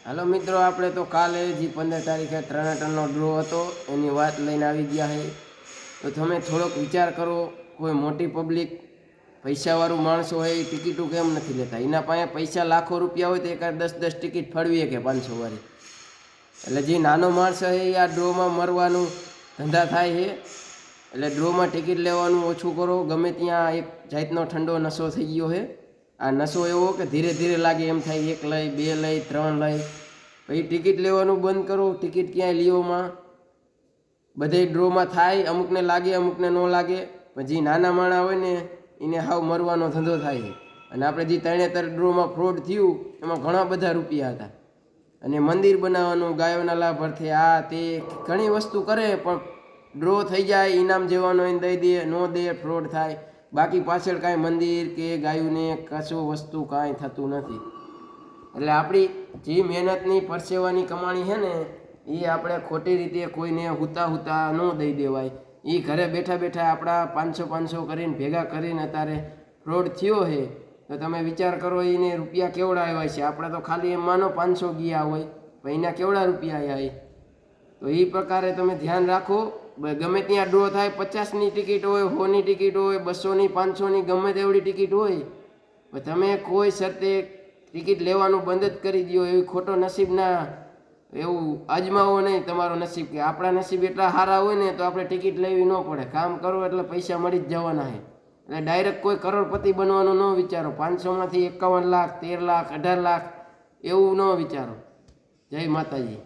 હાલો મિત્રો, આપણે તો કાલે જે 15 તારીખે ટર્નાટનનો ડ્રો હતો એની વાત લઈને આવી ગયા છે. તો તમે થોડોક વિચાર કરો, કોઈ મોટી પબ્લિક પૈસાવાળું માણસો હોય એ ટિકિટો કેમ નથી લેતા? એના પાસે પૈસા લાખો રૂપિયા હોય તો એકાદ 10 ટિકિટ ફળવીએ કે 500 વાળી. એટલે જે નાનો માણસ છે એ આ ડ્રોમાં મરવાનું ધંધા થાય છે. એટલે ડ્રોમાં ટિકિટ લેવાનું ઓછું કરો. ગમે ત્યાં એક જાતનો ઠંડો નશો થઈ ગયો છે. આ નશો એવો કે ધીરે ધીરે લાગે એમ થાય, 1 લઈ 2 લઈ 3 લઈ, પછી ટિકિટ લેવાનું બંધ કરો. ટિકિટ ક્યાંય લીઓમાં બધે ડ્રોમાં થાય, અમુકને લાગે અમુકને ન લાગે. પણ જે નાના માણા હોય ને એને હાવ મરવાનો ધંધો થાય છે. અને આપણે જે 3 ડ્રોમાં ફ્રોડ થયું એમાં ઘણા બધા રૂપિયા હતા. અને મંદિર બનાવવાનું, ગાયોના લાભ અર્થે આ તે ઘણી વસ્તુ કરે, પણ ડ્રો થઈ જાય, ઇનામ જેવાનો એને દઈ દે, ન દે, ફ્રોડ થાય. બાકી પાછળ કાંઈ મંદિર કે ગાયોને કશું વસ્તુ કાંઈ થતું નથી. એટલે આપણી જે મહેનતની પરસેવાની કમાણી છે ને એ આપણે ખોટી રીતે કોઈને હુતા ન દઈ દેવાય. એ ઘરે બેઠા બેઠા આપણા 500 કરીને ભેગા કરીને અત્યારે ફ્રોડ થયો છે. તો તમે વિચાર કરો એને રૂપિયા કેવડા આવ્યા છે. આપણે તો ખાલી એમ માનો 500 ગયા હોય, પણ એના કેવડા રૂપિયા આવ્યા. તો એ પ્રકારે તમે ધ્યાન રાખો. ગમે ત્યાં ડ્રો થાય, 50ની ટિકિટ હોય, 100ની ટિકિટ હોય, 200ની 500ની ગમે તેવડી ટિકિટ હોય, પણ તમે કોઈ શરતે ટિકિટ લેવાનું બંધ જ કરી દો. એવી ખોટો નસીબના એવું અજમાવો નહીં તમારો નસીબ, કે આપણા નસીબ એટલા સારા હોય ને તો આપણે ટિકિટ લેવી ન પડે. કામ કરો એટલે પૈસા મળી જ જવાના છે. એટલે ડાયરેક્ટ કોઈ કરોડપતિ બનવાનું ન વિચારો. 500માંથી 51 લાખ, 13 લાખ, 18 લાખ એવું ન વિચારો. જય માતાજી.